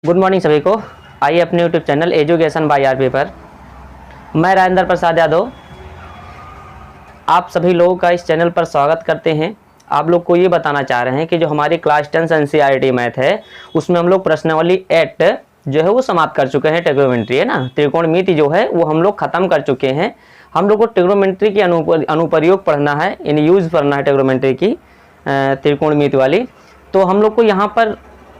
Good morning सभी को। आइए अपने YouTube channel education by RP पर मैं राजेंद्र प्रसाद यादव आप सभी लोगों का इस चैनल पर स्वागत करते हैं। आप लोग को ये बताना चाह रहे हैं कि जो हमारी क्लास 10 एनसीईआरटी मैथ है उसमें हम लोग प्रश्नावली 8 जो है वो समाप्त कर चुके हैं। ट्रिग्नोमेट्री है ना, त्रिकोणमिति जो है वो हम लोग ख़त्म कर चुके हैं। हम लोग को ट्रिग्नोमेट्री की अनुप्रयोग पढ़ना है, इन यूज़ पढ़ना है ट्रिग्नोमेट्री की त्रिकोणमिति वाली। तो हम लोग को यहाँ पर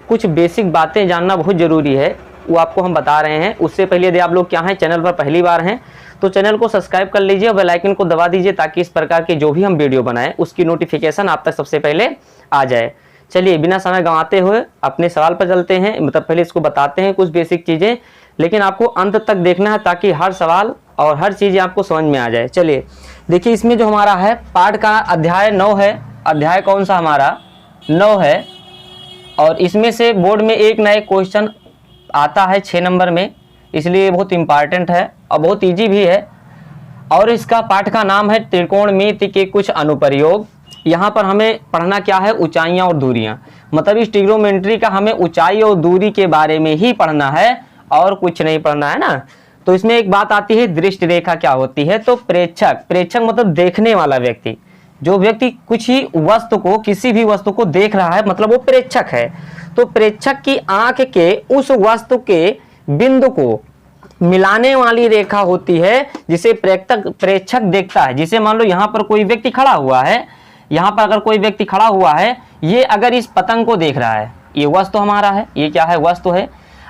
कुछ बेसिक बातें जानना बहुत ज़रूरी है, वो आपको हम बता रहे हैं। उससे पहले यदि आप लोग क्या हैं, चैनल पर पहली बार हैं तो चैनल को सब्सक्राइब कर लीजिए और बेल आइकन को दबा दीजिए ताकि इस प्रकार के जो भी हम वीडियो बनाएं उसकी नोटिफिकेशन आप तक सबसे पहले आ जाए। चलिए बिना समय गंवाते हुए अपने सवाल पर चलते हैं। मतलब पहले इसको बताते हैं कुछ बेसिक चीज़ें, लेकिन आपको अंत तक देखना है ताकि हर सवाल और हर चीज़ आपको समझ में आ जाए। चलिए देखिए, इसमें जो हमारा है पाठ का अध्याय 9 है। अध्याय कौन सा हमारा 9 है और इसमें से बोर्ड में एक नए क्वेश्चन आता है 6 नंबर में, इसलिए बहुत इम्पॉर्टेंट है और बहुत इजी भी है। और इसका पाठ का नाम है त्रिकोणमिति के कुछ अनुप्रयोग। यहाँ पर हमें पढ़ना क्या है, ऊंचाइयाँ और दूरियाँ। मतलब इस ट्रिग्नोमेट्री का हमें ऊंचाई और दूरी के बारे में ही पढ़ना है और कुछ नहीं पढ़ना है ना। तो इसमें एक बात आती है दृष्टि रेखा क्या होती है। तो प्रेक्षक, प्रेक्षक मतलब देखने वाला व्यक्ति। जो व्यक्ति कुछ ही वस्तु को, किसी भी वस्तु को देख रहा है मतलब वो प्रेक्षक है। तो प्रेक्षक की आंख के उस वस्तु के बिंदु को मिलाने वाली रेखा होती है जिसे प्रेक्षक देखता है। जिसे मान लो यहाँ पर कोई व्यक्ति खड़ा हुआ है, यहाँ पर अगर कोई व्यक्ति खड़ा हुआ है, ये अगर इस पतंग को देख रहा है, ये वस्तु हमारा है, ये क्या है, वस्तु है।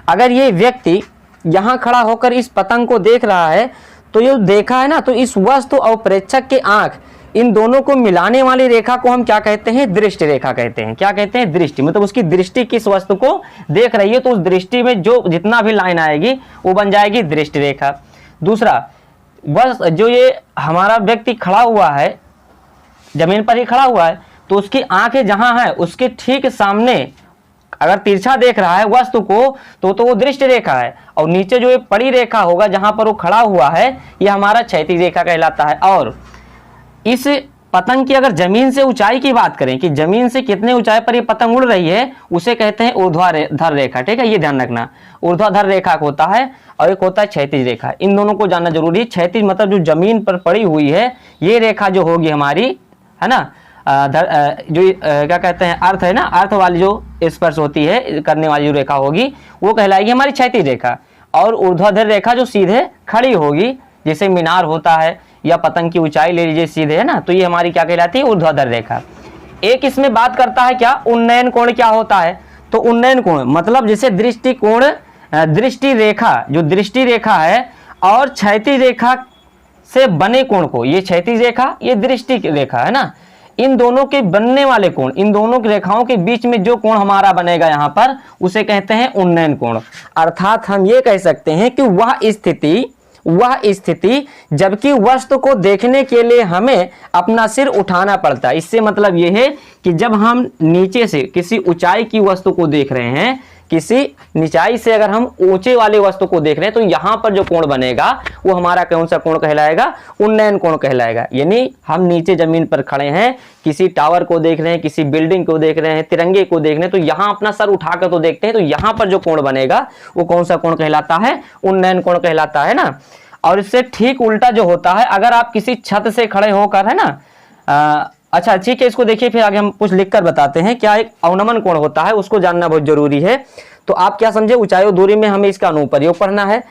अगर ये व्यक्ति यहाँ खड़ा होकर इस पतंग को देख रहा है तो ये देखा है ना, तो इस वस्तु और प्रेक्षक के आंख इन दोनों को मिलाने वाली रेखा को हम क्या कहते हैं, दृष्टि रेखा कहते हैं। क्या कहते हैं, दृष्टि। मतलब उसकी दृष्टि किस वस्तु को देख रही है तो उस दृष्टि में जो जितना भी लाइन आएगी वो बन जाएगी दृष्टि रेखा। दूसरा, बस जो ये हमारा व्यक्ति खड़ा हुआ है, जमीन पर ही खड़ा हुआ है, तो उसकी आंखें जहां है उसके ठीक सामने अगर तिरछा देख रहा है वस्तु को तो वो दृष्टि रेखा है। और नीचे जो ये पड़ी रेखा होगा जहां पर वो खड़ा हुआ है, ये हमारा क्षैतिज रेखा कहलाता है। और इस पतंग की अगर जमीन से ऊंचाई की बात करें कि जमीन से कितने ऊंचाई पर ये पतंग उड़ रही है, उसे कहते हैं ऊर्ध्वाधर रेखा। ठीक है, ये ध्यान रखना। ऊर्ध्वाधर रेखा होता है और एक होता है क्षैतिज रेखा। इन दोनों को जानना जरूरी है। क्षैतिज मतलब जो जमीन पर पड़ी हुई है, ये रेखा जो होगी हमारी, है ना, जो क्या कहते हैं, अर्थ है ना, अर्थ वाली जो स्पर्श होती है करने वाली जो रेखा होगी वो कहलाएगी हमारी क्षैतिज रेखा। और ऊर्ध्वाधर रेखा जो सीधे खड़ी होगी, जैसे मीनार होता है या पतंग की ऊंचाई ले लीजिए सीधे, है ना, तो ये हमारी क्या कहलाती है, ऊर्ध्वाधर रेखा। एक इसमें बात करता है क्या, उन्नयन कोण क्या होता है। तो उन्नयन कोण मतलब जैसे दृष्टि कोण, दृष्टि रेखा, जो दृष्टि रेखा है और क्षैतिज रेखा से बने कोण को, ये क्षैतिज रेखा, ये दृष्टि रेखा है ना, इन दोनों के बनने वाले कोण, इन दोनों की रेखाओं के बीच में जो कोण हमारा बनेगा यहाँ पर, उसे कहते हैं उन्नयन कोण। अर्थात हम ये कह सकते हैं कि वह स्थिति जबकि वस्तु को देखने के लिए हमें अपना सिर उठाना पड़ता है। इससे मतलब यह है कि जब हम नीचे से किसी ऊंचाई की वस्तु को देख रहे हैं, किसी निचाई से अगर हम ऊंचे वाले वस्तु को देख रहे हैं, तो यहां पर जो कोण बनेगा वो हमारा कौन सा कोण कहलाएगा, उन्नयन कोण कहलाएगा। यानी हम नीचे जमीन पर खड़े हैं, किसी टावर को देख रहे हैं, किसी बिल्डिंग को देख रहे हैं, तिरंगे को देख रहे हैं, तो यहां अपना सर उठाकर तो देखते हैं, तो यहां पर जो कोण बनेगा वो कौन सा कोण कहलाता है, उन्नयन कोण कहलाता है ना। और इससे ठीक उल्टा जो होता है, अगर आप किसी छत से खड़े होकर, है ना, अच्छा ठीक है, इसको देखिए फिर आगे हम कुछ लिखकर बताते हैं। क्या एक अवनमन कोण होता है, उसको जानना बहुत जरूरी है। तो आप क्या समझे, ऊंचाई और दूरी में हमें इसका अनुप्रयोग पढ़ना है।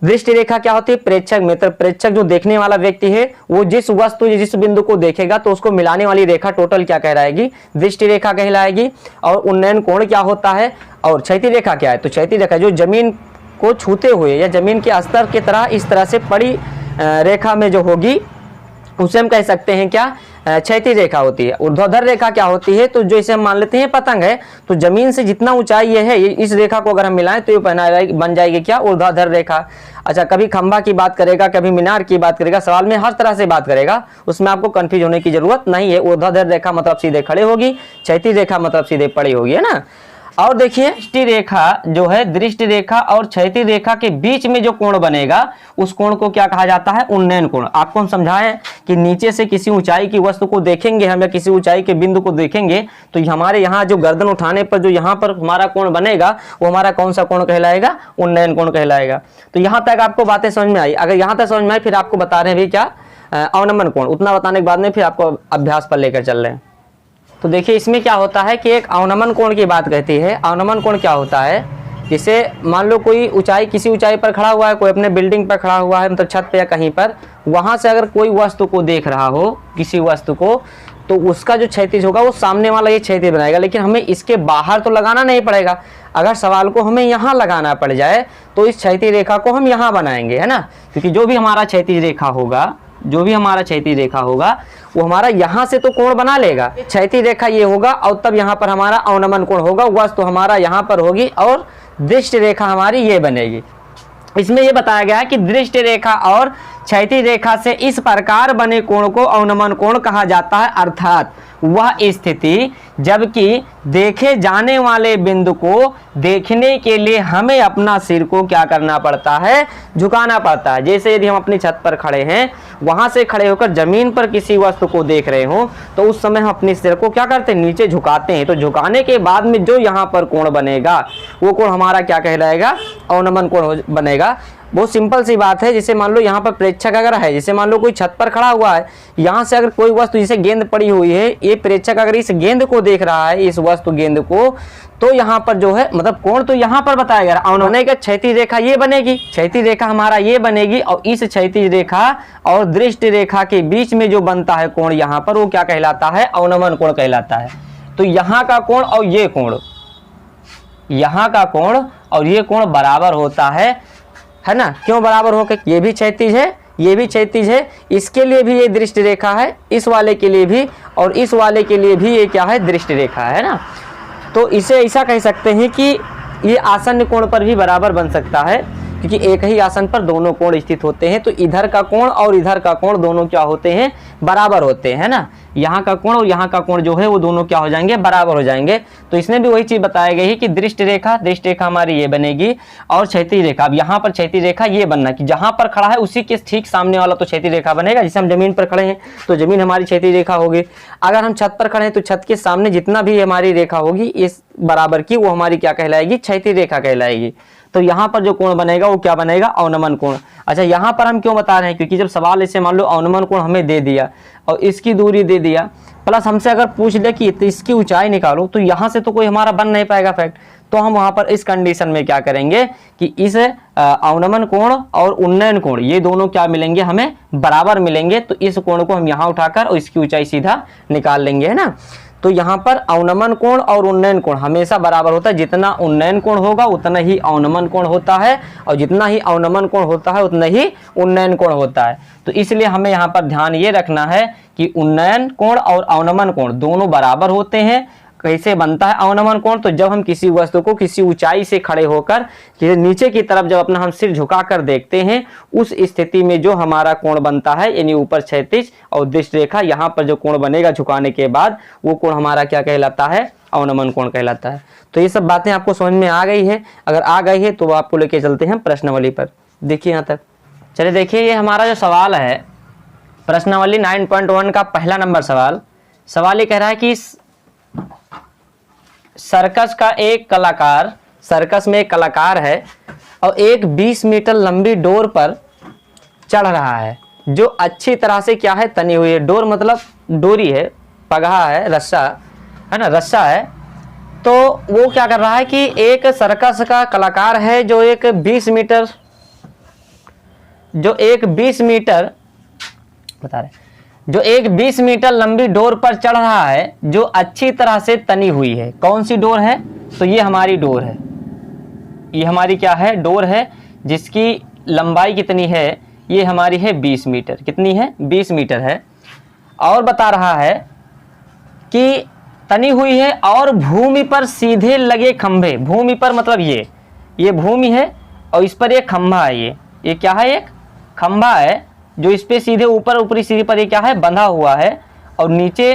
दृष्टि रेखा क्या होती है, प्रेक्षक मित्र, प्रेक्षक जो देखने वाला व्यक्ति है वो जिस वस्तु जिस बिंदु को देखेगा तो उसको मिलाने वाली रेखा टोटल क्या कहलाएगी, दृष्टि रेखा कहलाएगी। और उन्नयन कोण क्या होता है, और क्षैतिज रेखा क्या है, तो क्षैतिज रेखा जो जमीन को छूते हुए या जमीन के स्तर की तरह इस तरह से पड़ी रेखा में जो होगी उसे हम कह सकते हैं क्या, क्षैतिज रेखा होती है। ऊर्ध्वाधर रेखा क्या होती है, तो जैसे हम मान लेते हैं पतंग है, तो जमीन से जितना ऊंचाई ये है, इस रेखा को अगर हम मिलाएं तो ये बन जाएगी क्या, ऊर्ध्वाधर रेखा। अच्छा, कभी खंभा की बात करेगा, कभी मीनार की बात करेगा, सवाल में हर तरह से बात करेगा, उसमें आपको कंफ्यूज होने की जरूरत नहीं है। ऊर्ध्वाधर रेखा मतलब सीधे खड़े होगी, क्षैतिज रेखा मतलब सीधे पड़ी होगी, है ना। और देखिए दृष्टि रेखा जो है, दृष्टि रेखा और क्षैतिज रेखा के बीच में जो कोण बनेगा उस कोण को क्या कहा जाता है? उन्नयन कोण। आपको हम समझाएं कि नीचे से किसी ऊंचाई की वस्तु को देखेंगे हम या किसी ऊंचाई के बिंदु को देखेंगे तो हमारे यहाँ जो गर्दन उठाने पर जो यहाँ पर हमारा कोण बनेगा वो हमारा कौन सा कोण कहलाएगा? उन्नयन कोण कहलाएगा। तो यहाँ तक आपको बातें समझ में आई। अगर यहाँ तक समझ में आई फिर आपको बता रहे हैं भी क्या? अवनमन कोण। उतना बताने के बाद में फिर आपको अभ्यास पर लेकर चल रहे हैं। तो देखिए इसमें क्या होता है कि एक अवनमन कोण की बात कहती है। अवनमन कोण क्या होता है? जैसे मान लो कोई ऊंचाई, किसी ऊंचाई पर खड़ा हुआ है, कोई अपने बिल्डिंग पर खड़ा हुआ है, मतलब छत पे या कहीं पर, वहां से अगर कोई वस्तु को देख रहा हो, किसी वस्तु को, तो उसका जो क्षैतिज होगा वो सामने वाला ये क्षैतिज बनाएगा। लेकिन हमें इसके बाहर तो लगाना नहीं पड़ेगा। अगर सवाल को हमें यहाँ लगाना पड़ जाए तो इस क्षैतिज रेखा को हम यहाँ बनाएंगे, है ना, क्योंकि जो भी हमारा क्षैतिज रेखा होगा, जो भी हमारा क्षैतिज रेखा होगा वो हमारा यहाँ से तो कोण बना लेगा। क्षैतिज रेखा ये होगा और तब यहाँ पर हमारा अवनमन कोण होगा। वस्तु तो हमारा यहाँ पर होगी और दृष्टि रेखा हमारी ये बनेगी। इसमें ये बताया गया है कि दृष्टि रेखा और क्षैतिज रेखा से इस प्रकार बने कोण को अवनमन कोण कहा जाता है, अर्थात वह स्थिति जबकि देखे जाने वाले बिंदु को देखने के लिए हमें अपना सिर को क्या करना पड़ता है? झुकाना पड़ता है। जैसे यदि हम अपनी छत पर खड़े हैं, वहां से खड़े होकर जमीन पर किसी वस्तु को देख रहे हो तो उस समय हम अपने सिर को क्या करते हैं? नीचे झुकाते हैं। तो झुकाने के बाद में जो यहाँ पर कोण बनेगा वो कोण हमारा क्या कहलाएगा? अवनमन कोण बनेगा। बहुत सिंपल सी बात है। जैसे मान लो यहाँ पर प्रेक्षक अगर है, जैसे मान लो कोई छत पर खड़ा हुआ है, यहाँ से अगर कोई वस्तु जैसे गेंद पड़ी हुई है, ये प्रेक्षक अगर इस गेंद को देख रहा है, इस वस्तु गेंद को, तो यहाँ पर जो है मतलब कोण तो यहाँ पर बताया गया। अवनमन का क्षैतिज रेखा ये बनेगी, क्षैतिज रेखा हमारा ये बनेगी और इस क्षैतिज रेखा और दृष्टि रेखा के बीच में जो बनता है कोण यहाँ पर वो क्या कहलाता है? अवनमन कोण कहलाता है। तो यहाँ का कोण और ये कोण, यहाँ का कोण और ये कोण बराबर होता है ना? क्यों बराबर हो के? ये भी क्षैतिज है, ये भी क्षैतिज है, इसके लिए भी ये दृष्टि रेखा है, इस वाले के लिए भी और इस वाले के लिए भी ये क्या है? दृष्टि रेखा है ना। तो इसे ऐसा कह सकते हैं कि ये आसन्न कोण पर भी बराबर बन सकता है, क्योंकि एक ही आसन पर दोनों कोण स्थित होते हैं। तो इधर का कोण और इधर का कोण दोनों क्या होते हैं? बराबर होते हैं ना। यहाँ का कोण और यहाँ का कोण जो है वो दोनों क्या हो जाएंगे? बराबर हो जाएंगे। तो इसमें भी वही चीज बताई गई है कि दृष्टि रेखा हमारी ये बनेगी और क्षैतिज रेखा, अब यहाँ पर क्षैतिज रेखा ये बनना कि जहाँ पर खड़ा है उसी के ठीक सामने वाला तो क्षैतिज रेखा बनेगा। जैसे हम जमीन पर खड़े हैं तो जमीन हमारी क्षैतिज रेखा होगी। अगर हम छत पर खड़े हैं तो छत के सामने जितना भी हमारी रेखा होगी इस बराबर की, वो हमारी क्या कहलाएगी? क्षैतिज रेखा कहलाएगी। तो यहाँ पर जो कोण बनेगा वो क्या बनेगा? अवनमन कोण। अच्छा, यहाँ पर हम क्यों बता रहे हैं? क्योंकि जब सवाल ऐसे मान लो अवनमन कोण हमें दे दिया और इसकी दूरी दे दिया, प्लस हमसे अगर पूछ ले कि इसकी ऊंचाई निकालो, तो यहाँ से तो कोई हमारा बन नहीं पाएगा फैक्ट। तो हम वहाँ पर इस कंडीशन में क्या करेंगे कि इस अवनमन कोण और उन्नयन कोण ये दोनों क्या मिलेंगे? हमें बराबर मिलेंगे। तो इस कोण को हम यहाँ उठाकर और इसकी ऊंचाई सीधा निकाल लेंगे, है ना। तो यहाँ पर अवनमन कोण और उन्नयन कोण हमेशा बराबर होता है। जितना उन्नयन कोण होगा उतना ही अवनमन कोण होता है और जितना ही अवनमन कोण होता है उतना ही उन्नयन कोण होता है। तो इसलिए हमें यहाँ पर ध्यान ये रखना है कि उन्नयन कोण और अवनमन कोण दोनों बराबर होते हैं। कैसे बनता है अवनमन कोण? तो जब हम किसी वस्तु को किसी ऊंचाई से खड़े होकर नीचे की तरफ जब अपना हम सिर झुकाकर देखते हैं, उस स्थिति में जो हमारा कोण बनता है यानी ऊपर क्षैतिज और दृष्टि रेखा, यहाँ पर जो कोण बनेगा झुकाने के बाद वो कोण हमारा क्या कहलाता है? अवनमन कोण कहलाता है। तो ये सब बातें आपको समझ में आ गई है। अगर आ गई है तो आपको लेके चलते हैं प्रश्नावली पर। देखिए यहाँ तक, चलिए देखिए ये हमारा जो सवाल है प्रश्नावली 9.1 का पहला नंबर सवाल ये कह रहा है कि सर्कस का एक कलाकार, सर्कस में एक कलाकार है और एक 20 मीटर लंबी डोर पर चढ़ रहा है जो अच्छी तरह से क्या है? तनी हुई है। डोर मतलब डोरी है, पगहा है, रस्सा है ना, रस्सा है। तो वो क्या कर रहा है कि एक सर्कस का कलाकार है जो एक 20 मीटर बता रहे, जो एक 20 मीटर लंबी डोर पर चढ़ रहा है जो अच्छी तरह से तनी हुई है। कौन सी डोर है? तो ये हमारी डोर है, ये हमारी क्या है? डोर है, जिसकी लंबाई कितनी है? ये हमारी है 20 मीटर। कितनी है? 20 मीटर है। और बता रहा है कि तनी हुई है और भूमि पर सीधे लगे खंभे, भूमि पर मतलब ये भूमि है और इस पर एक खंभा है। ये क्या है? एक खंभा है जो इस पे सीधे ऊपर ऊपरी सीढ़ी पर ये क्या है? बंधा हुआ है और नीचे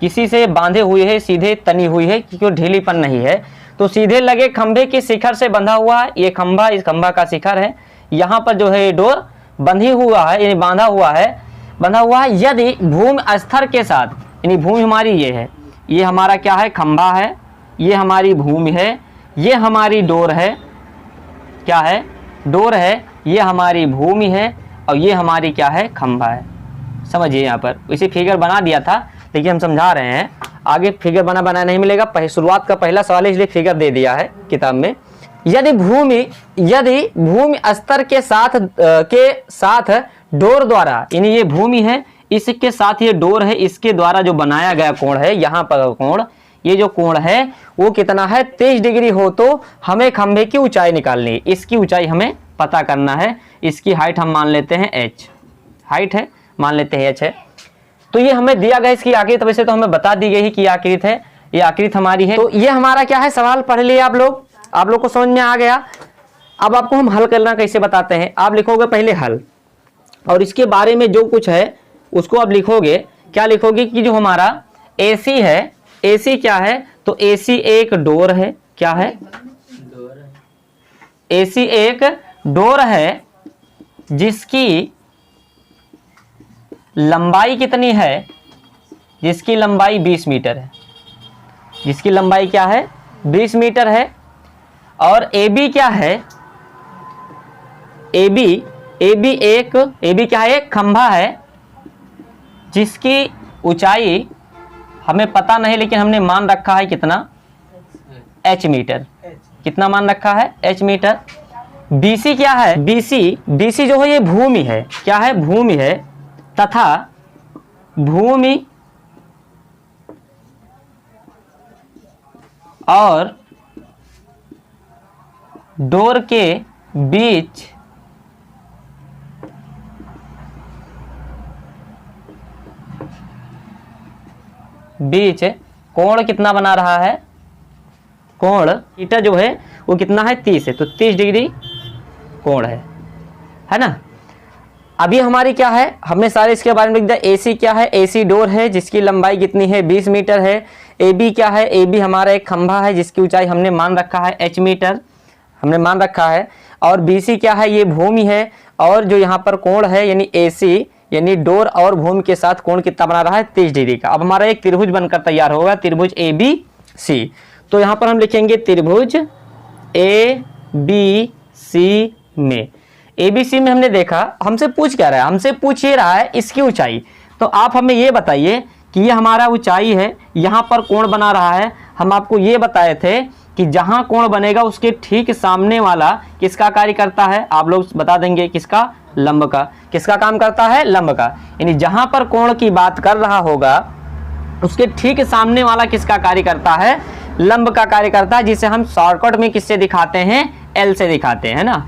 किसी से बांधे हुए है, सीधे तनी हुई है क्योंकि ढीलीपन नहीं है। तो सीधे लगे खंभे के शिखर से बंधा हुआ है, ये खंभा, इस खंभा का शिखर है, यहाँ पर जो है ये डोर बंधी हुआ है, यानी बांधा हुआ है, बंधा हुआ है। यदि भूमि स्तर के साथ, यानी भूमि हमारी ये है, ये हमारा क्या है, खंभा है, ये हमारी भूमि है, ये हमारी डोर है, क्या है, डोर है, ये हमारी भूमि है और ये हमारी क्या है, खंभा है। समझिए, यहाँ पर इसी फिगर बना दिया था, देखिए हम समझा रहे हैं, आगे फिगर बना नहीं मिलेगा, शुरुआत का पहला सवाल है इसलिए फिगर दे दिया है किताब में। यदि भूमि स्तर के साथ डोर द्वारा, यानी ये भूमि है, इसके साथ ये डोर है, इसके द्वारा जो बनाया गया कोण है, यहाँ पर कोण, ये जो कोण है वो कितना है, 23 डिग्री हो तो हमें खंभे की ऊंचाई निकालनी है, इसकी ऊंचाई हमें पता करना है। इसकी हाइट हम मान लेते हैं h, हाइट है, मान लेते हैं h है। तो ये हमें दिया गया, इसकी आकृति वैसे तो हमें बता दी गई कि आकृति है, ये आकृति हमारी है। तो ये हमारा क्या है, सवाल पढ़ लिए आप लोग को समझ में आ गया। अब आपको हम हल करना कैसे बताते हैं। आप लिखोगे पहले हल, और इसके बारे में जो कुछ है उसको आप लिखोगे। क्या लिखोगे कि जो हमारा AC है, AC क्या है, तो AC एक डोर है, क्या है, AC एक डोर है जिसकी लंबाई कितनी है, जिसकी लंबाई 20 मीटर है, जिसकी लंबाई क्या है, 20 मीटर है। और AB क्या है, AB क्या है, एक खंभा है जिसकी ऊंचाई हमें पता नहीं, लेकिन हमने मान रखा है कितना, h मीटर, कितना मान रखा है, h मीटर। BC क्या है, BC जो है ये भूमि है, क्या है, भूमि है, तथा भूमि और डोर के बीच कोण कितना बना रहा है, कोण थीटा जो है वो कितना है, 30 है, तो 30 डिग्री कोण है ना। अभी हमारी क्या है, हमने सारे इसके बारे में लिख दिया। AC क्या है, AC डोर है जिसकी लंबाई कितनी है, 20 मीटर है। AB क्या है, AB हमारा एक खंभा है जिसकी ऊंचाई हमने मान रखा है h मीटर, हमने मान रखा है। और BC क्या है, ये भूमि है, और जो यहाँ पर कोण है यानी AC, यानी डोर और भूमि के साथ कोण कितना बना रहा है, 30 डिग्री का। अब हमारा एक त्रिभुज बनकर तैयार होगा, त्रिभुज ABC। तो यहाँ पर हम लिखेंगे त्रिभुज ABC में, ABC में हमने देखा, हमसे पूछ क्या रहा है, हमसे पूछ ये रहा है इसकी ऊंचाई। तो आप हमें ये बताइए कि ये हमारा ऊंचाई है, यहाँ पर कोण बना रहा है। हम आपको ये बताए थे कि जहाँ कोण बनेगा उसके ठीक सामने वाला किसका कार्य करता है, आप लोग बता देंगे, किसका, लंब का। किसका काम करता है, लंब का। यानी जहां पर कोण की बात कर रहा होगा उसके ठीक सामने वाला किसका कार्य करता है, लंब का कार्य करता है, जिसे हम शॉर्टकट में किससे दिखाते हैं, L से दिखाते हैं ना।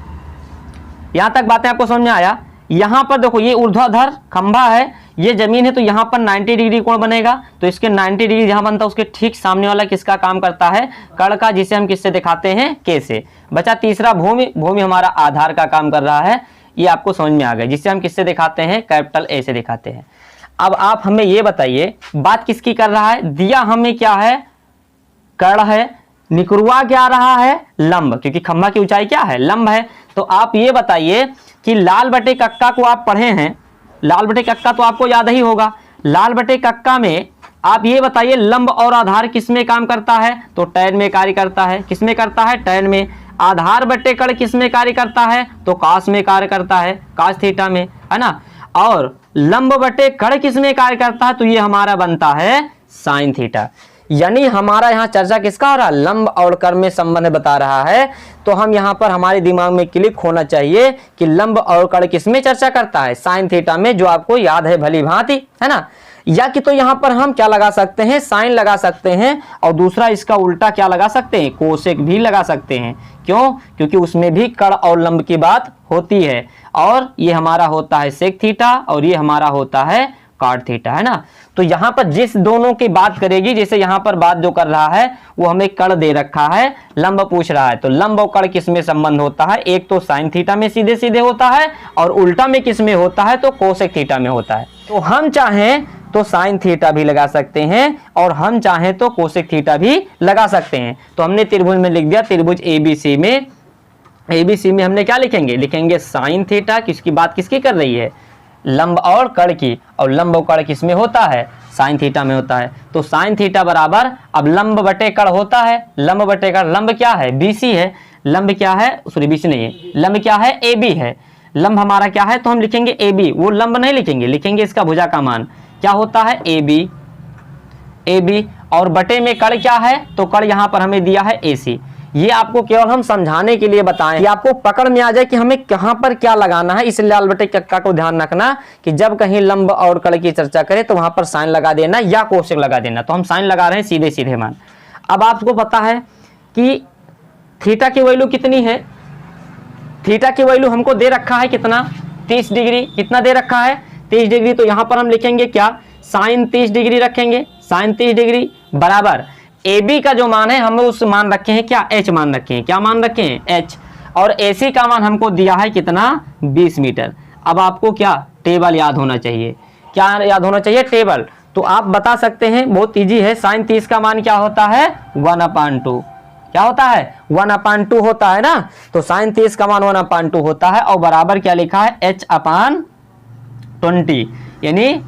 यहां तक बातें आपको समझ में आया। यहां पर देखो ये ऊर्ध्वाधर खंभा है, ये जमीन है, तो यहाँ पर 90 डिग्री कोण बनेगा। तो इसके 90 डिग्री जहां बनता है उसके ठीक सामने वाला किसका काम करता है, कर्ण का, जिसे हम किससे दिखाते हैं, K से। बचा तीसरा भूमि, भूमि हमारा आधार का काम कर रहा है, ये आपको समझ में आ गया, जिसे हम किससे दिखाते हैं, कैपिटल A से दिखाते हैं। अब आप हमें ये बताइए बात किसकी कर रहा है, दिया हमें क्या है, कर्ण है, निकरुआ क्या रहा है, लंब, क्योंकि खंभा की ऊंचाई क्या है, लंब है। तो आप ये बताइए कि लाल बटे कक्का को आप पढ़े हैं, लाल बटे कक्का तो आपको याद ही होगा। लाल बटे कक्का में आप ये बताइए लंब और आधार किसमें काम करता है, तो टैन में कार्य करता है। किसमें करता है, टैन में। आधार बटे कर्ण किसमें कार्य करता है, तो काश में कार्य करता है, काश थीटा में, है ना। और लंब बटे कर्ण किसमें कार्य करता है, तो ये हमारा बनता है साइन थीटा। यानी हमारा यहाँ चर्चा किसका हो रहा है, लंब और कर्ण में संबंध बता रहा है। तो हम यहाँ पर हमारे दिमाग में क्लिक होना चाहिए कि लंब और कर्ण किसमें चर्चा करता है, साइन थीटा में, जो आपको याद है भली भांति, है ना। या कि तो यहाँ पर हम क्या लगा सकते हैं, साइन लगा सकते हैं, और दूसरा इसका उल्टा क्या लगा सकते हैं, कोसेक भी लगा सकते हैं। क्यों, क्योंकि उसमें भी कर्ण और लंब की बात होती है। और ये हमारा होता है सेक थीटा और ये हमारा होता है कॉट थीटा, है ना। तो यहाँ पर जिस दोनों की बात करेगी, जैसे यहाँ पर बात जो कर रहा है वो हमें कर्ण दे रखा है, लंब पूछ रहा है, तो लंब और कर्ण किसमें संबंध होता है, एक तो साइन थीटा में सीधे सीधे होता है, और उल्टा में किसमें होता है, तो कोसेक थीटा में होता है। तो हम चाहें तो साइन थीटा भी लगा सकते हैं और हम चाहें तो कोसेक थीटा भी लगा सकते हैं। तो हमने त्रिभुज में लिख दिया, त्रिभुज एबीसी में हमने क्या लिखेंगे साइन थीटा। किसकी बात किसकी कर रही है? लंब और कर्ण की, और लंब और कर्ण किस में होता है? साइन थीटा में होता है। तो साइन थीटा बराबर, अब लंब बटे कर्ण होता है, लंब बटे कर्ण, लंब क्या है? बीसी है। लंब क्या है? सॉरी बीसी नहीं है, लंब क्या है? एबी है। लंब हमारा क्या है? तो हम लिखेंगे एबी, वो लंब नहीं लिखेंगे इसका भुजा का मान क्या होता है? एबी। और बटे में कर्ण क्या है? तो कर्ण यहां पर हमें दिया है एसी। ये आपको केवल हम समझाने के लिए बताएं कि आपको पकड़ में आ जाए कि हमें कहां पर क्या लगाना है। इसलिए लाल बटे कक्का को ध्यान रखना कि जब कहीं लंब और कर्ण की चर्चा करें तो वहां पर साइन लगा देना या कोसेक लगा देना। तो हम साइन लगा रहे हैं सीधे सीधे मान। अब आपको पता है कि थीटा की वैल्यू कितनी है? थीटा की वैल्यू हमको दे रखा है कितना? 30 डिग्री। कितना दे रखा है? 30 डिग्री। तो यहां पर हम लिखेंगे क्या? साइन 30 डिग्री रखेंगे। साइन 30 डिग्री बराबर ए बी का जो मान है हम उस मान रखे हैं क्या? एच मान रखे हैं। क्या मान रखे हैं? एच। और ए सी का मान हमको दिया है कितना? 20 मीटर। अब आपको क्या टेबल याद होना चाहिए? क्या याद होना चाहिए? टेबल। तो आप बता सकते हैं, बहुत इजी है। साइन 30 का मान क्या होता है? 1/2। क्या होता है? 1/2 होता है ना। तो साइन 30 का मान 1/2 होता है और बराबर क्या लिखा है? h/20, यानी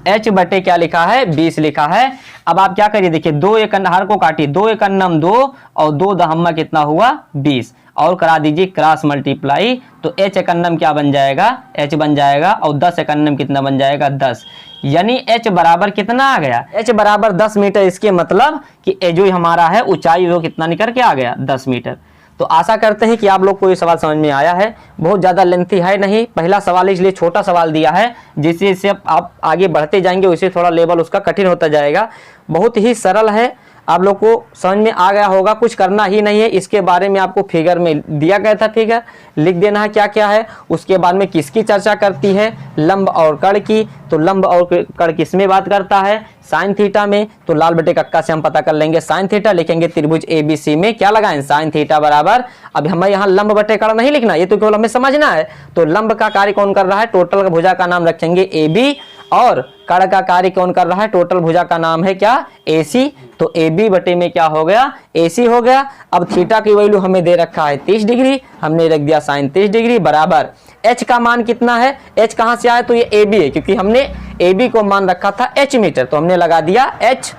h बटे क्या लिखा है? 20 लिखा है। अब आप क्या करिए, देखिए 2 एकम हर को काटिए, 2 एकम 2 और 2 दहम्मा कितना हुआ? 20, और करा दीजिए क्रॉस मल्टीप्लाई। तो h एकम क्या बन जाएगा? h बन जाएगा, और 10 एकम कितना बन जाएगा? 10, यानी h बराबर कितना आ गया? h बराबर 10 मीटर। इसके मतलब कि जो हमारा है ऊंचाई वो कितना निकल के आ गया? 10 मीटर। तो आशा करते हैं कि आप लोग को ये सवाल समझ में आया है। बहुत ज़्यादा लेंथी है नहीं, पहला सवाल इसलिए छोटा सवाल दिया है, जिससे आप आगे बढ़ते जाएंगे वैसे थोड़ा लेवल उसका कठिन होता जाएगा। बहुत ही सरल है, आप लोग को समझ में आ गया होगा। कुछ करना ही नहीं है। इसके बारे में आपको फिगर में दिया गया था, फिगर लिख देना है क्या क्या है। उसके बाद में किसकी चर्चा करती है? लंब और कर्ण की। तो लंब और कर्ण किस में बात करता है? साइन थीटा में। तो लाल बटे कक्का से हम पता कर लेंगे साइन थीटा, लिखेंगे त्रिभुज एबीसी में क्या लगाएं? साइन थीटा बराबर। अब हमें यहाँ लंब बटे कर्ण नहीं लिखना, ये तो केवल हमें समझना है। तो लंब का कार्य कौन कर रहा है? टोटल भुजा का नाम रखेंगे AB, और कर्ण का कार्य कौन कर रहा है? टोटल भुजा का नाम है क्या? AC। तो AB बटे में क्या हो गया? AC हो गया। अब थीटा की वैल्यू हमें दे रखा है 30 डिग्री, हमने रख दिया साइन 30 डिग्री बराबर h का मान कितना है? h कहां से आया? तो ये AB है, क्योंकि हमने AB को मान रखा था h मीटर, तो हमने लगा दिया h,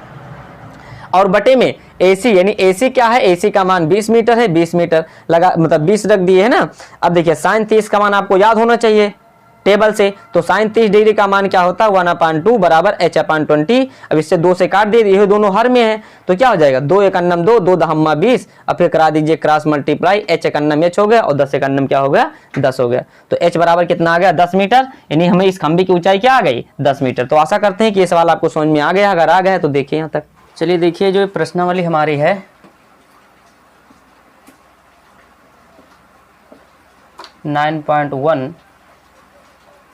और बटे में AC, यानी AC क्या है? AC का मान 20 मीटर है। 20 मीटर लगा, मतलब 20 रख दिए है ना। अब देखिए साइन 30 का मान आपको याद होना चाहिए टेबल से। तो साइन 30 डिग्री का मान क्या होता है? 1/2 बराबर h/20। अब इससे 2 से काट दिए, ये दोनों हर में है, तो क्या हो जाएगा? 2 एकम 2, 2 दहम्मा 20। अब फिर करा दीजिए क्रॉस मल्टीप्लाई, h एकम h हो गया और 10 एकम क्या हो गया? 10 हो गया। तो h बराबर कितना आ गया? 10 मीटर, यानी हमें इस खंभे की ऊंचाई क्या आ गई? 10 मीटर। तो आशा करते हैं कि ये सवाल आपको समझ में आ गया। अगर आ गया तो देखिए यहाँ तक। चलिए देखिए, जो प्रश्नावली हमारी है 9.1,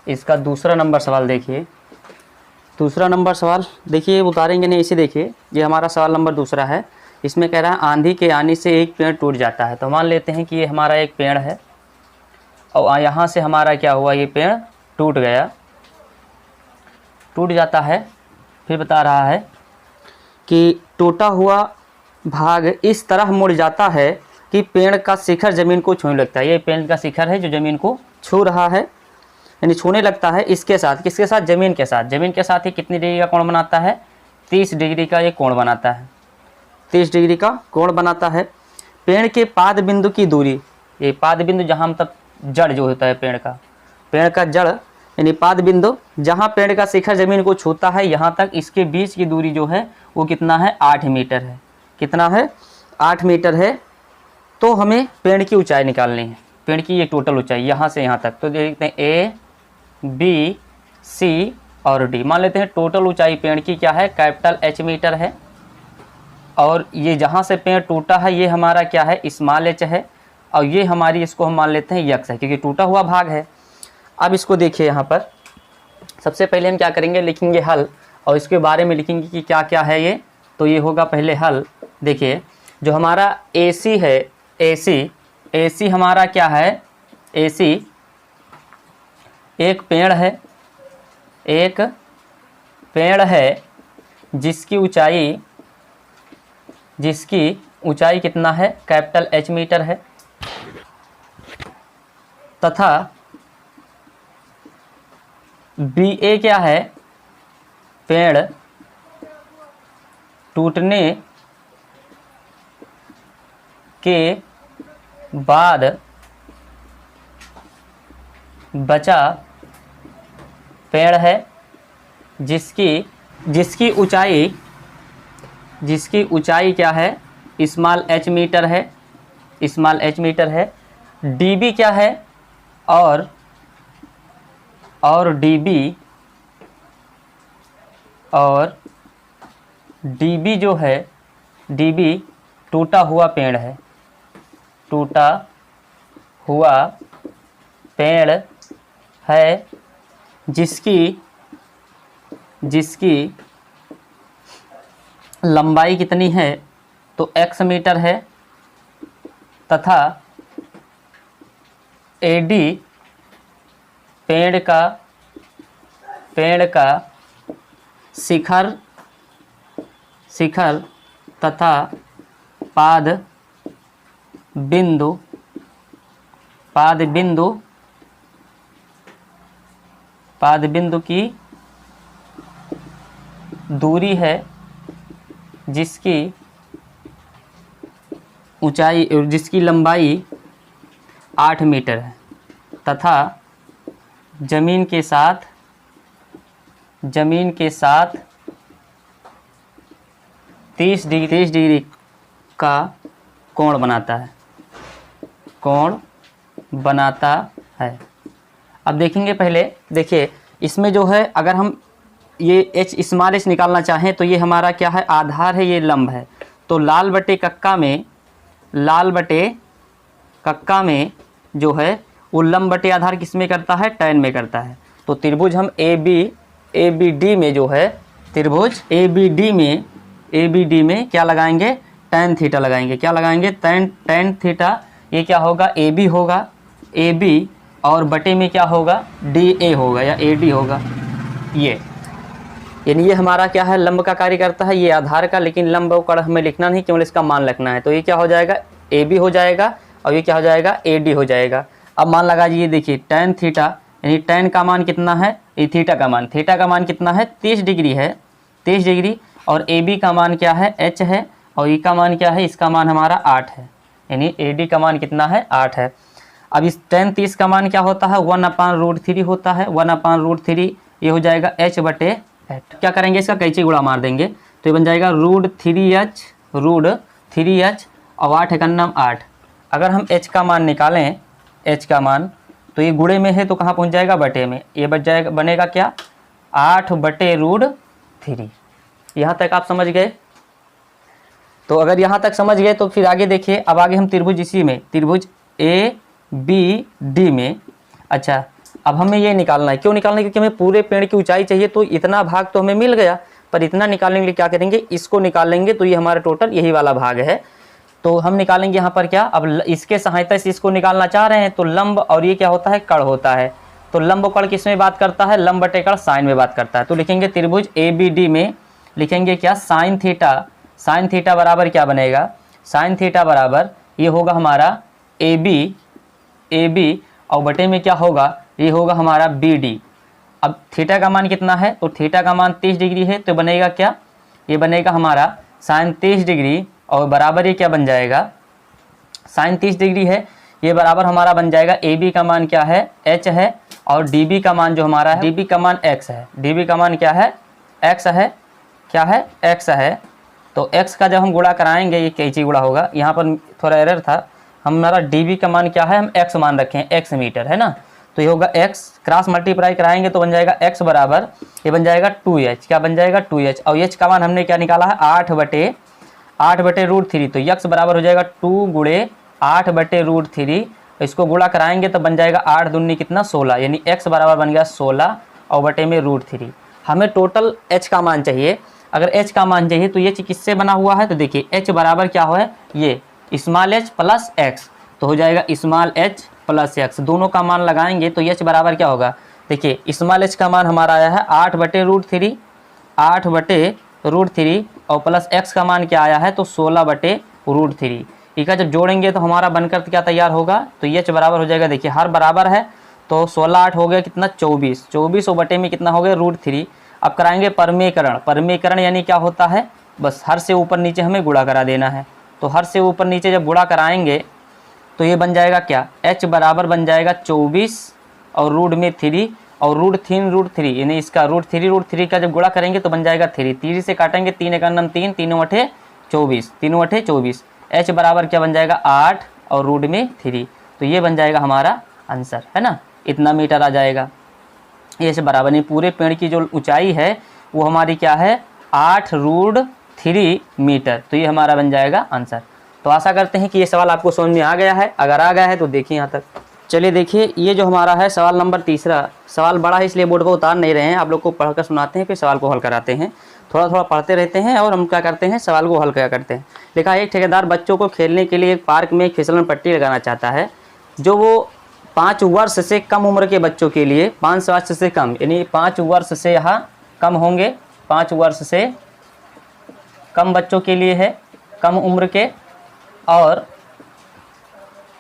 इसका दूसरा नंबर सवाल देखिए। दूसरा नंबर सवाल देखिए, उतारेंगे नहीं इसे। देखिए ये हमारा सवाल नंबर दूसरा है। इसमें कह रहा है आंधी के आने से एक पेड़ टूट जाता है। तो मान लेते हैं कि ये हमारा एक पेड़ है और यहाँ से हमारा क्या हुआ? ये पेड़ टूट गया, टूट जाता है। फिर बता रहा है कि टूटा हुआ भाग इस तरह मुड़ जाता है कि पेड़ का शिखर ज़मीन को छूने लगता है। ये पेड़ का शिखर है जो ज़मीन को छू रहा है, यानी छूने लगता है। इसके साथ, किसके साथ? ज़मीन के साथ। ज़मीन के साथ ही कितनी डिग्री का कोण बनाता है? 30 डिग्री का ये कोण बनाता है। 30 डिग्री का कोण बनाता है। पेड़ के पाद बिंदु की दूरी, ये पाद बिंदु जहाँ मतलब जड़ जो होता है पेड़ का जड़, यानी पाद बिंदु जहाँ पेड़ का शिखर ज़मीन को छूता है यहाँ तक, इसके बीच की दूरी जो है वो कितना है? 8 मीटर है। कितना है? 8 मीटर है। तो हमें पेड़ की ऊंचाई निकालनी है, पेड़ की ये टोटल ऊंचाई यहाँ से यहाँ तक। तो देखते हैं A, B, C और D। मान लेते हैं टोटल ऊंचाई पेड़ की क्या है? कैपिटल H मीटर है। और ये जहाँ से पेड़ टूटा है ये हमारा क्या है? स्मॉल h है। और ये हमारी, इसको हम मान लेते हैं x है, क्योंकि टूटा हुआ भाग है। अब इसको देखिए यहाँ पर, सबसे पहले हम क्या करेंगे? लिखेंगे हल, और इसके बारे में लिखेंगे कि क्या क्या है ये। तो ये होगा पहले हल। देखिए जो हमारा AC है, AC हमारा क्या है? AC एक पेड़ है, एक पेड़ है जिसकी ऊंचाई कितना है, कैपिटल H मीटर है, तथा BA क्या है, पेड़ टूटने के बाद बचा पेड़ है जिसकी ऊंचाई क्या है, स्मॉल h मीटर है, DB क्या है, और DB जो है, DB टूटा हुआ पेड़ है, जिसकी लंबाई कितनी है, तो x मीटर है, तथा AD पेड़ का शिखर तथा पाद बिंदु की दूरी है, जिसकी लंबाई 8 मीटर है, तथा जमीन के साथ 30 डिग्री का कोण बनाता है। अब देखेंगे, पहले देखिए इसमें जो है, अगर हम ये स्मॉल h निकालना चाहें तो ये हमारा क्या है, आधार है, ये लंब है। तो लाल बटे कक्का में जो है वो लंब बटे आधार किस में करता है, tan में करता है। तो त्रिभुज हम ABD में जो है, त्रिभुज ABD में क्या लगाएंगे, tan थीटा लगाएंगे। क्या लगाएंगे, tan थीटा। ये क्या होगा, AB होगा, AB, और बटे में क्या होगा, DA होगा या AD होगा। यानी ये हमारा क्या है, लंब का कार्य करता है, ये आधार का, लेकिन लंब का हमें लिखना नहीं, केवल इसका मान लिखना है। तो ये क्या हो जाएगा, AB हो जाएगा, और ये क्या हो जाएगा, AD हो जाएगा। अब मान लगा जी, ये देखिए tan थीटा, यानी tan का मान कितना है, ये थीटा का मान कितना है, 30 डिग्री है, 30 डिग्री, और AB का मान क्या है, H है, और E का मान क्या है, इसका मान हमारा 8 है, यानी AD का मान कितना है, 8 है। अब इस tan 30 का मान क्या होता है, 1/√3 होता है, 1/√3, ये हो जाएगा H बटे 8। क्या करेंगे, इसका कैंची गुणा मार देंगे, तो ये बन जाएगा √3H, और 8 एकन्नम 8। अगर हम H का मान निकालें, तो ये गुणे में है तो कहाँ पहुँच जाएगा, बटे में। ये बनेगा क्या, 8/√3। यहाँ तक आप समझ गए। तो अगर यहाँ तक समझ गए तो फिर आगे देखिए। अब आगे हम त्रिभुज त्रिभुज ABD में, अच्छा अब हमें ये निकालना है। क्यों निकालना है, क्योंकि हमें पूरे पेड़ की ऊंचाई चाहिए। तो इतना भाग तो हमें मिल गया, पर इतना निकालने के लिए क्या करेंगे, इसको निकाल लेंगे। तो ये हमारा टोटल यही वाला भाग है, तो हम निकालेंगे यहाँ पर क्या, अब इसके सहायता से इसको निकालना चाह रहे हैं। तो लंब और ये क्या होता है, कड़ होता है। तो लंब कड़ किस में बात करता है, लंब बटे कड़ साइन में बात करता है। तो लिखेंगे त्रिभुज ABD में लिखेंगे क्या, साइन थीटा बराबर क्या बनेगा, साइन थीटा बराबर ये होगा हमारा AB, और बटे में क्या होगा, ये होगा हमारा BD। अब थीटा का मान कितना है, तो थीटा का मान 30 डिग्री है, तो बनेगा क्या, ये बनेगा हमारा साइन 30 डिग्री, और बराबर ये क्या बन जाएगा, साइन 30 डिग्री है, ये बराबर हमारा बन जाएगा AB का मान क्या है, H है, और DB का मान जो हमारा है, DB का मान X है। DB का मान क्या है, X है, क्या है, X है। तो X का जब हम गुणा कराएंगे, ये कैंची गुणा होगा, यहाँ पर थोड़ा एरर था, हमारा DB का मान क्या है, हम X मान रखे हैं, X मीटर है ना। तो ये होगा X, क्रॉस मल्टीप्लाई कराएंगे तो बन जाएगा X बराबर, ये बन जाएगा 2H। क्या बन जाएगा, 2H। और H का मान हमने क्या निकाला है, 8/√3। तो X बराबर हो जाएगा 2 गुणे 8/√3। इसको गुणा कराएंगे तो बन जाएगा 8 दूनी कितना, 16, यानी X बराबर बन गया 16 और बटे में √3। हमें टोटल H का मान चाहिए। अगर H का मान चाहिए तो ये किससे बना हुआ है, तो देखिए H बराबर क्या है, ये स्मॉल h प्लस x, तो हो जाएगा स्मॉल h प्लस x। दोनों का मान लगाएंगे तो h बराबर क्या होगा, देखिए स्मॉल h का मान हमारा आया है 8/√3, 8/√3 और प्लस x का मान क्या आया है तो 16/√3। ठीक है, जब जोड़ेंगे तो हमारा बनकर क्या तैयार होगा तो h बराबर हो जाएगा, देखिए हर बराबर है तो 16 8 हो गया कितना 24, 24 और बटे में कितना हो गया √3। अब कराएंगे परमेकरण, परमेकरण यानी क्या होता है बस हर से ऊपर नीचे हमें गुणा करा देना है। तो हर से ऊपर नीचे जब गुणा कराएंगे तो ये बन जाएगा क्या h बराबर बन जाएगा 24 और √3 और √3 यानी इसका √3 का जब गुणा करेंगे तो बन जाएगा 3, 3 से काटेंगे 3 एक 3, 3 24, 3 24, h बराबर क्या बन जाएगा 8 और √3। तो ये बन जाएगा हमारा आंसर, है ना, इतना मीटर आ जाएगा। ये से बराबर नहीं, पूरे पेड़ की जो ऊंचाई है वो हमारी क्या है 8√3 मीटर। तो ये हमारा बन जाएगा आंसर। तो आशा करते हैं कि ये सवाल आपको समझ में आ गया है। अगर आ गया है तो देखिए यहाँ तक। चलिए देखिए ये जो हमारा है सवाल नंबर 3, सवाल बड़ा है इसलिए बोर्ड पर उतार नहीं रहे हैं, आप लोग को पढ़कर सुनाते हैं फिर सवाल को हल कराते हैं। थोड़ा थोड़ा पढ़ते रहते हैं और हम क्या करते हैं सवाल को हल क्या करते हैं। लिखा है एक ठेकेदार बच्चों को खेलने के लिए एक पार्क में एक फिसलन पट्टी लगाना चाहता है जो वो 5 वर्ष से कम उम्र के बच्चों के लिए 5 वर्ष से कम यानी 5 वर्ष से यहाँ कम होंगे, 5 वर्ष से कम बच्चों के लिए है, कम उम्र के। और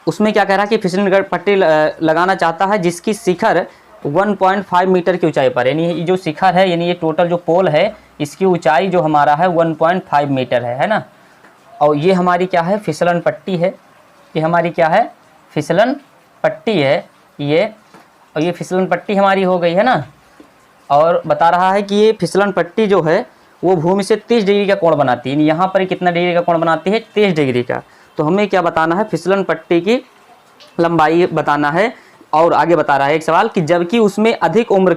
उसमें क्या कह रहा है कि फिसलन पट्टी लगाना चाहता है जिसकी शिखर 1.5 मीटर की ऊंचाई पर, यानी ये जो शिखर है यानी ये टोटल जो पोल है इसकी ऊंचाई जो हमारा है 1.5 मीटर है ना। और ये हमारी क्या है फिसलन पट्टी है, ये हमारी क्या है फिसलन पट्टी है ये। और ये फिसलन पट्टी हमारी हो गई है ना। और बता रहा है कि ये फिसलन पट्टी जो है वो भूमि से 30 डिग्री का कोण बनाती है, यहाँ पर कितना डिग्री का कोण बनाती है 30 डिग्री का। तो हमें क्या बताना है फिसलन पट्टी की लंबाई बताना है। और आगे बता रहा है एक सवाल कि जबकि उसमें अधिक उम्र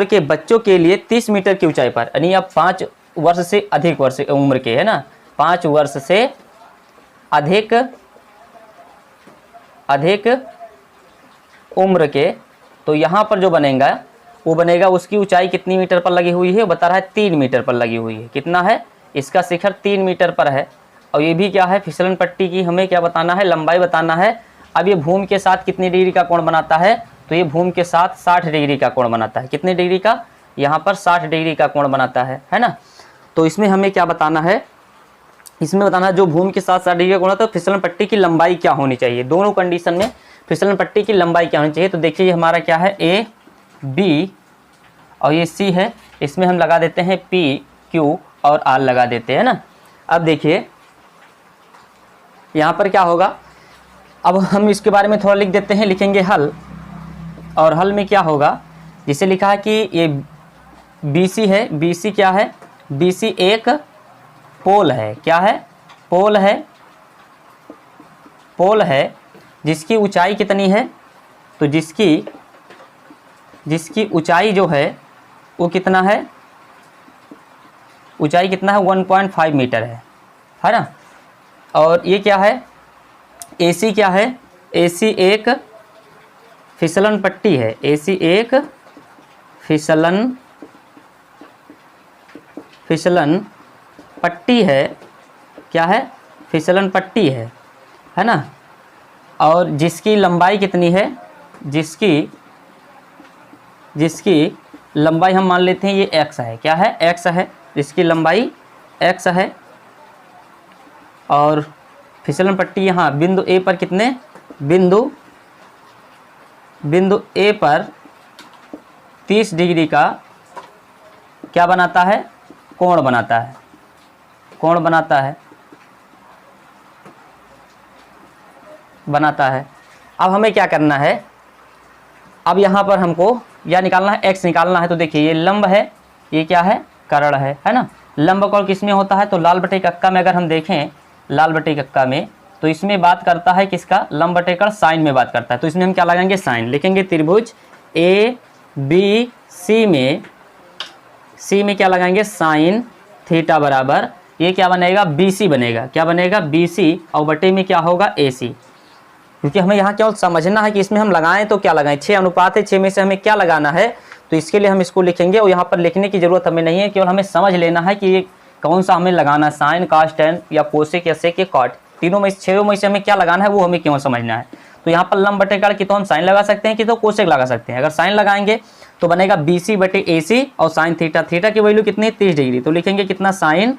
के बच्चों के लिए 30 मीटर की ऊंचाई पर, यानी अब 5 वर्ष से अधिक वर्ष उम्र के है ना, 5 वर्ष से अधिक उम्र के, तो यहाँ पर जो बनेगा वो बनेगा उसकी ऊंचाई कितनी मीटर पर लगी हुई है, बता रहा है 3 मीटर पर लगी हुई है। कितना है इसका शिखर 3 मीटर पर है। और ये भी क्या है फिसलन पट्टी की हमें क्या बताना है लंबाई बताना है। अब ये भूमि के साथ कितनी डिग्री का कोण बनाता है तो ये भूमि के साथ 60 डिग्री का कोण बनाता है। कितने डिग्री का यहाँ पर 60 डिग्री का कोण बनाता है ना। तो इसमें हमें क्या बताना है, इसमें बताना है जो भूमि के साथ 60 डिग्री का कोण होता है तो फिसलन पट्टी की लंबाई क्या होनी चाहिए, दोनों कंडीशन में फिसलन पट्टी की लंबाई क्या होनी चाहिए। तो देखिए ये हमारा क्या है ए बी और ये सी है, इसमें हम लगा देते हैं पी क्यू और आर लगा देते हैं ना। अब देखिए यहाँ पर क्या होगा, अब हम इसके बारे में थोड़ा लिख देते हैं, लिखेंगे हल। और हल में क्या होगा, जिसे लिखा है कि ये BC है, BC क्या है, BC एक पोल है, क्या है पोल है जिसकी ऊंचाई कितनी है तो जिसकी ऊंचाई जो है वो कितना है, ऊंचाई कितना है 1.5 मीटर है ना। और ये क्या है AC क्या है, AC एक फिसलन पट्टी है, AC एक फिसलन पट्टी है, क्या है फिसलन पट्टी है ना। और जिसकी लंबाई कितनी है, जिसकी लंबाई हम मान लेते हैं ये x है, क्या है x है, जिसकी लंबाई x है। और फिसलन पट्टी यहाँ बिंदु A पर कितने, बिंदु A पर 30 डिग्री का क्या बनाता है कोण बनाता है। अब हमें क्या करना है, अब यहाँ पर हमको या निकालना है x निकालना है। तो देखिए ये लंब है, ये क्या है कर्ण है ना। लंब कोण किस में होता है तो लाल बटे कक्का में, अगर हम देखें लाल बटे कक्का में तो इसमें बात करता है किसका लंब बटे कर्ण साइन में बात करता है। तो इसमें हम क्या लगाएंगे साइन, लिखेंगे त्रिभुज ABC में C में क्या लगाएंगे साइन थीटा बराबर ये क्या बनेगा BC बनेगा, क्या बनेगा BC और बटे में क्या होगा AC। क्योंकि हमें यहाँ केवल समझना है कि इसमें हम लगाएं तो क्या लगाएं, 6 अनुपात है, 6 में से हमें क्या लगाना है तो इसके लिए हम इसको लिखेंगे। और यहाँ पर लिखने की जरूरत हमें नहीं है, केवल हमें समझ लेना है कि ये कौन सा हमें लगाना है, साइन कॉस टेन या कोसेक या सेक या कॉट, तीनों में 6 में से हमें क्या लगाना है वो हमें क्यों समझना है। तो यहाँ पर लंब बटे कर्ण की तो हम साइन लगा सकते हैं कि तो कोसेक लगा सकते हैं। अगर साइन लगाएंगे तो बनेगा BC बटे AC और साइन थीटा, थीटा की वैल्यू कितनी है 30 डिग्री, तो लिखेंगे कितना साइन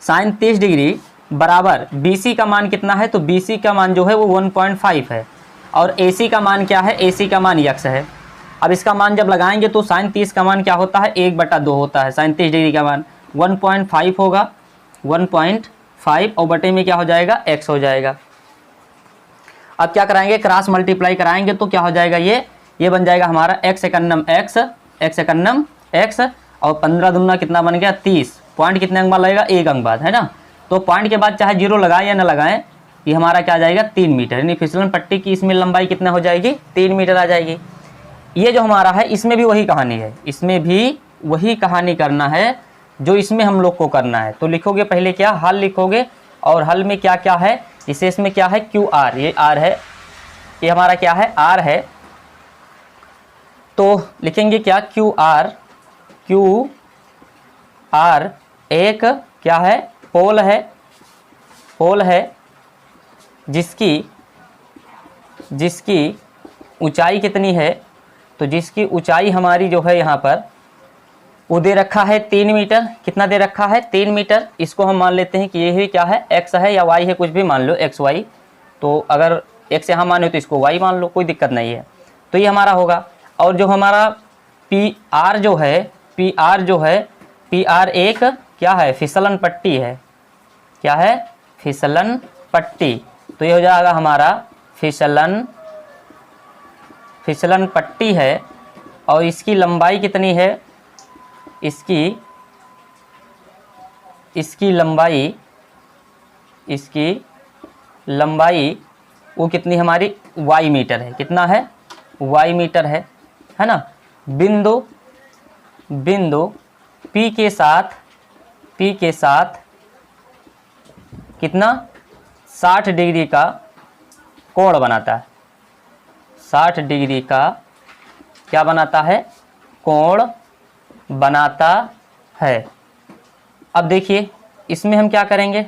30 डिग्री बराबर BC का मान कितना है, तो BC का मान जो है वो 1.5 है और AC का मान क्या है, AC का मान x है। अब इसका मान जब लगाएंगे तो साइन 30 का मान क्या होता है 1/2 होता है, साइन 30 डिग्री का मान 1.5 होगा, 1.5 और बटे में क्या हो जाएगा x हो जाएगा। अब क्या कराएंगे, क्रॉस मल्टीप्लाई कराएंगे तो क्या हो जाएगा, ये बन जाएगा हमारा x एकन्नम x और 15 दूना कितना बन गया 30, पॉइंट कितने अंक बाद लगेगा 1 अंक बाद, है ना। तो पॉइंट के बाद चाहे 0 लगाएं या ना लगाएं, ये हमारा क्या आ जाएगा 3 मीटर, यानी फिसलन पट्टी की इसमें लंबाई कितना हो जाएगी 3 मीटर आ जाएगी। ये जो हमारा है इसमें भी वही कहानी है, इसमें भी वही कहानी करना है जो इसमें हम लोग को करना है। तो लिखोगे पहले क्या, हल लिखोगे और हल में क्या क्या है, इसे इसमें क्या है QR, ये R है, ये हमारा क्या है R है, तो लिखेंगे क्या QR एक क्या है पोल है जिसकी ऊंचाई कितनी है, तो जिसकी ऊंचाई हमारी जो है यहाँ पर वो दे रखा है 3 मीटर, कितना दे रखा है 3 मीटर। इसको हम मान लेते हैं कि ये ही क्या है x है या y है, कुछ भी मान लो XY, तो अगर x यहाँ माने तो इसको y मान लो, कोई दिक्कत नहीं है। तो ये हमारा होगा। और जो हमारा PR जो है PR एक क्या है फिसलन पट्टी है, क्या है फिसलन पट्टी, तो ये हो जाएगा हमारा फिसलन पट्टी है और इसकी लंबाई कितनी है, इसकी लंबाई वो कितनी हमारी y मीटर है, कितना है y मीटर है ना। बिंदु P के साथ कितना 60 डिग्री का कोण बनाता है, 60 डिग्री का क्या बनाता है कोण बनाता है। अब देखिए इसमें हम क्या करेंगे,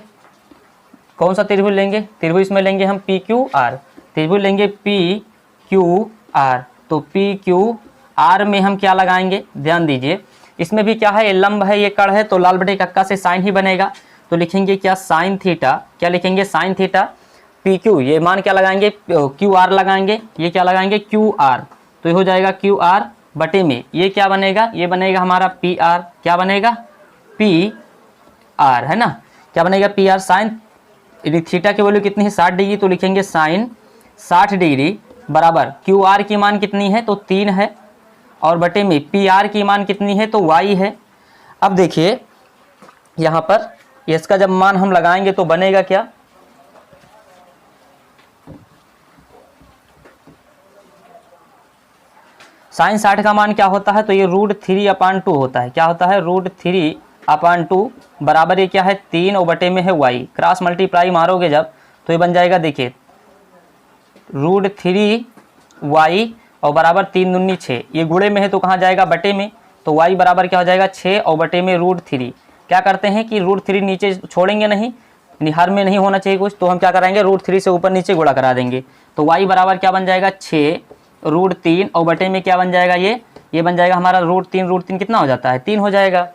कौन सा त्रिभुज लेंगे, त्रिभुज इसमें लेंगे हम PQR, त्रिभुज लेंगे PQR, तो PQR में हम क्या लगाएंगे, ध्यान दीजिए इसमें भी क्या है, ये लंब है ये कड़ है, तो लाल बटे कक्का से साइन ही बनेगा, तो लिखेंगे क्या साइन थीटा, क्या लिखेंगे साइन थीटा PQ, ये मान क्या लगाएंगे QR लगाएंगे, ये क्या लगाएंगे QR, तो ये हो जाएगा QR बटे में ये क्या बनेगा, ये बनेगा हमारा PR, क्या बनेगा PR, है ना, क्या बनेगा PR साइन थीटा की वैल्यू कितनी है 60 डिग्री, तो लिखेंगे साइन 60 डिग्री बराबर QR की मान कितनी है तो 3 है और बटे में PR की मान कितनी है तो y है। अब देखिए यहाँ पर इसका जब मान हम लगाएंगे तो बनेगा क्या, साइन 60 का मान क्या होता है, तो ये √3/2 होता है, क्या होता है √3/2 बराबर ये क्या है 3 और बटे में है y, क्रॉस मल्टीप्लाई मारोगे जब तो ये बन जाएगा देखिए √3y और बराबर 3 दूनी 6, ये गुणे में है तो कहाँ जाएगा बटे में, तो y बराबर क्या हो जाएगा 6 और बटे में √3। क्या करते हैं कि √3 नीचे छोड़ेंगे नहीं, हर में नहीं होना चाहिए कुछ, तो हम क्या कराएंगे √3 से ऊपर नीचे गुणा करा देंगे, तो y बराबर क्या बन जाएगा 6 √3 और बटे में क्या बन जाएगा ये बन जाएगा हमारा √3 कितना हो जाता है 3 हो जाएगा।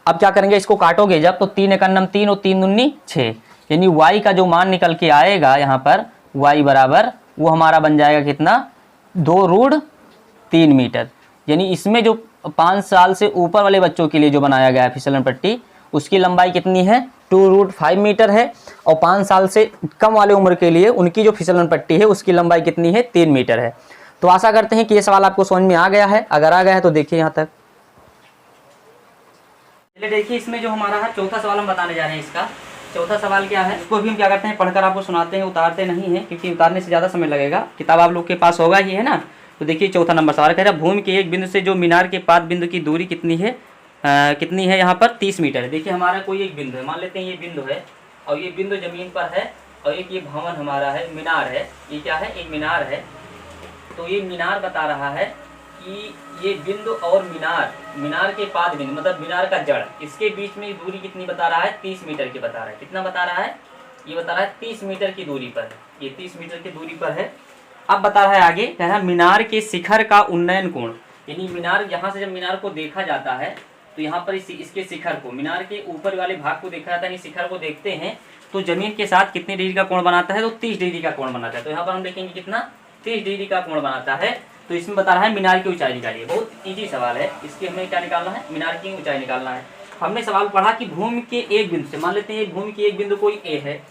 अब क्या करेंगे इसको काटोगे जब तो 3 एकन्नम 3 और 3 दूनी 6, यानी y का जो मान निकल के आएगा यहाँ पर y बराबर वो हमारा बन जाएगा कितना 2√3 मीटर। यानी इसमें जो 5 साल से ऊपर वाले बच्चों के लिए जो बनाया गया है फिसलन पट्टी उसकी लंबाई कितनी है 2√5 मीटर है और 5 साल से कम वाले उम्र के लिए उनकी जो फिसलन पट्टी है उसकी लंबाई कितनी है 3 मीटर है। तो आशा करते हैं कि ये सवाल आपको समझ में आ गया है, अगर आ गया है तो देखिए यहाँ तक। चलिए देखिए इसमें जो हमारा है चौथा सवाल हम बताने जा रहे हैं। इसका चौथा सवाल क्या है, इसको भी हम क्या करते हैं पढ़कर आपको सुनाते हैं, उतारते नहीं है क्योंकि उतारने से ज़्यादा समय लगेगा, किताब आप लोग के पास होगा ही है ना। तो देखिए चौथा नंबर सवाल कह रहा है भूमि के एक बिंदु से जो मीनार के पाद बिंदु की दूरी कितनी है यहाँ पर 30 मीटर है। देखिए हमारा कोई एक बिंदु है, मान लेते हैं ये बिंदु है और ये बिंदु जमीन पर है और एक ये भवन हमारा है मीनार है, ये क्या है एक मीनार है। तो ये मीनार बता रहा है कि ये बिंदु और मीनार के पाद बिंदु मतलब मीनार का जड़ इसके बीच में दूरी कितनी बता रहा है 30 मीटर की बता रहा है। कितना बता रहा है, ये बता रहा है 30 मीटर की दूरी पर, ये 30 मीटर की दूरी पर है। अब बता रहा है आगे, कह रहा है मीनार के शिखर का उन्नयन कोण, यानी मीनार, यहाँ से जब मीनार को देखा जाता है तो यहाँ पर इसके शिखर को, मीनार के ऊपर वाले भाग को देखा जाता है, शिखर को देखते हैं तो जमीन के साथ कितने डिग्री का कोण बनाता है, तो 30 डिग्री का कोण बनाता है। तो यहाँ पर हम देखेंगे कितना, 30 डिग्री का कोण बनाता है। तो इसमें बता रहा है मीनार की ऊंचाई निकालिए। बहुत इजी सवाल है, इसकी हमें क्या निकालना है, मीनार की ऊंचाई निकालना है। हमने सवाल पढ़ा कि भूमि के एक बिंदु से, मान लेते हैं भूमि की एक बिंदु कोई ए है,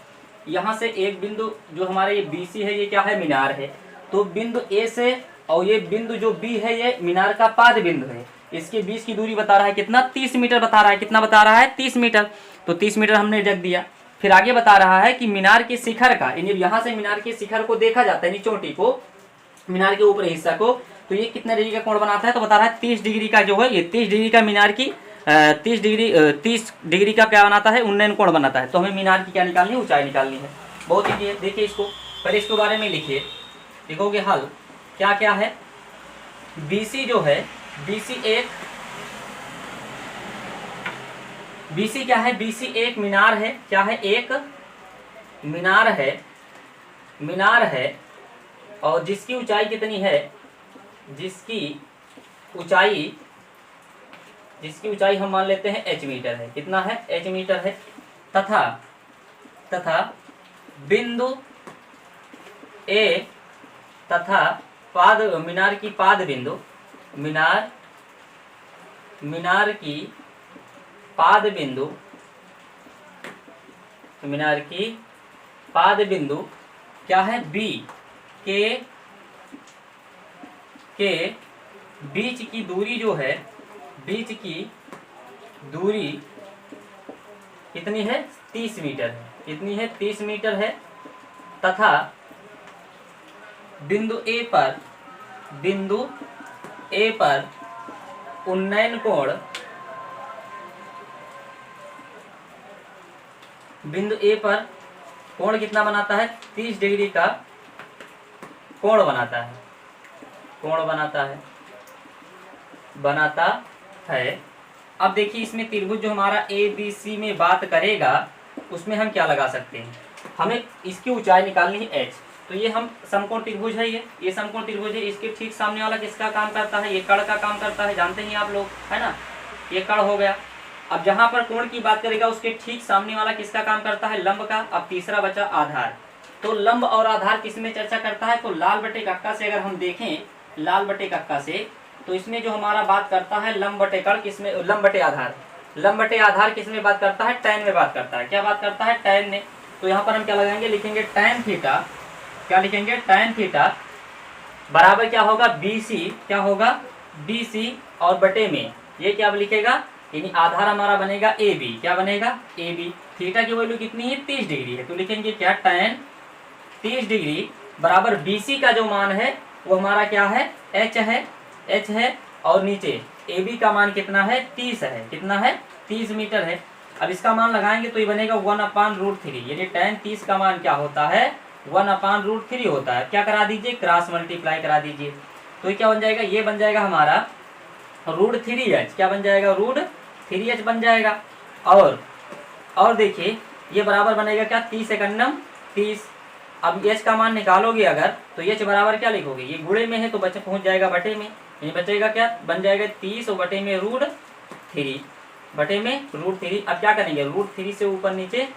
यहाँ से एक बिंदु जो हमारा ये BC है, ये क्या है, मीनार है। तो बिंदु ए से और ये बिंदु जो B है, ये मीनार का पाद बिंदु है। इसके बीच की दूरी बता रहा है कितना, 30 मीटर बता रहा है। कितना बता रहा है, 30 मीटर। तो 30 मीटर हमने रख दिया। फिर आगे बता रहा है कि मीनार के शिखर का, यानी यहाँ से मीनार के शिखर को देखा जाता है, चोटी को, मीनार के ऊपरी हिस्सा को, तो ये कितने डिग्री का कोण बनाता है, तो बता रहा है 30 डिग्री का जो है, ये 30 डिग्री का मीनार की 30 डिग्री का क्या बनाता है, उन्नयन कोण बनाता है। तो हमें मीनार की क्या निकालनी है, ऊंचाई निकालनी है। बहुत ईजी है। देखिए इसको, पहले इसके बारे में लिखिए, लिखोगे हल क्या क्या है। BC जो है, BC क्या है, BC एक मीनार है। क्या है, एक मीनार है और जिसकी ऊंचाई कितनी है, जिसकी ऊंचाई हम मान लेते हैं h मीटर है। कितना है, h मीटर है। तथा बिंदु A तथा मीनार की पाद बिंदु, मीनार की पाद बिंदु क्या है, B के बीच की दूरी जो है, बीच की दूरी कितनी है, 30 मीटर है। कितनी है, 30 मीटर है। तथा बिंदु A पर उन्नयन कोण, बिंदु A पर कोण कितना बनाता है, 30 डिग्री का कोण बनाता है। अब देखिए इसमें त्रिभुज जो हमारा ABC में बात करेगा, उसमें हम क्या लगा सकते हैं, हमें इसकी ऊंचाई निकालनी है h। तो ये हम समकोण त्रिभुज है, ये समकोण त्रिभुज है। इसके ठीक सामने वाला किसका काम करता है, ये कर्ण का काम करता है, जानते हैं आप लोग, है ना, ये कर्ण हो गया। अब जहां पर कोण की बात करेगा, उसके ठीक सामने वाला किसका काम करता है, लंब का। अब तीसरा बचा आधार। तो लंब और आधार किसमें चर्चा करता है, तो लाल बटे कक्का से अगर हम देखें, लाल बटे कक्का से, तो इसमें जो हमारा बात करता है लंब बटे कर्ण, किसमें, लंब बटे आधार किसमें बात करता है, टैन में बात करता है। क्या बात करता है, टैन में। तो यहाँ पर हम क्या लगाएंगे, लिखेंगे टैन थीटा। क्या लिखेंगे, टैन थीटा बराबर क्या होगा, BC, क्या होगा, BC और बटे में ये क्या लिखेगा, यानी आधार हमारा बनेगा AB। क्या बनेगा, AB। थीटा की वैल्यू कितनी है, 30 डिग्री है। तो लिखेंगे क्या, टैन 30 डिग्री बराबर BC का जो मान है वो हमारा क्या है, h है। और नीचे AB का मान कितना है, 30 है। कितना है, 30 मीटर है। अब इसका मान लगाएंगे तो ये बनेगा 1/√3, यानी टैन 30 का मान क्या होता है, 1/√3 होता है। क्या करा दीजिए, क्रॉस मल्टीप्लाई करा दीजिए। तो ये क्या बन जाएगा, ये बन जाएगा हमारा √3h। क्या बन जाएगा, √3h बन जाएगा। और देखिए ये बराबर बनेगा क्या, 30 एकन्नम 30। अब h का मान निकालोगे अगर, तो h बराबर क्या लिखोगे, ये गुणे में है तो बच्चे पहुंच जाएगा बटे में, ये बचेगा क्या, बन जाएगा 30 और बटे में √3, √3। अब क्या करेंगे, √3 से ऊपर नीचे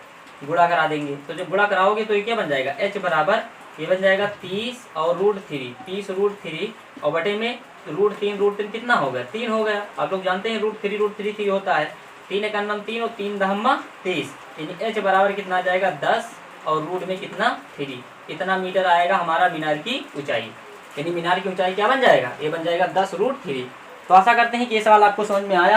गुणा करा देंगे। तो जब गुणा कराओगे तो ये क्या बन जाएगा, h बराबर ये बन जाएगा 30 और √3, 30 √3 और बटे में √3 कितना हो गया, 3 हो गया। आप लोग जानते हैं √3 होता है, 3 एकन्नम 3 और 3 दहम्मा 30, यानी h बराबर कितना आ जाएगा, 10 और रूट में कितना, 3। इतना मीटर आएगा हमारा मीनार की ऊंचाई, यानी मीनार की ऊंचाई क्या बन जाएगा, ये बन जाएगा 10√3। तो आशा करते हैं कि ये सवाल आपको समझ में आया।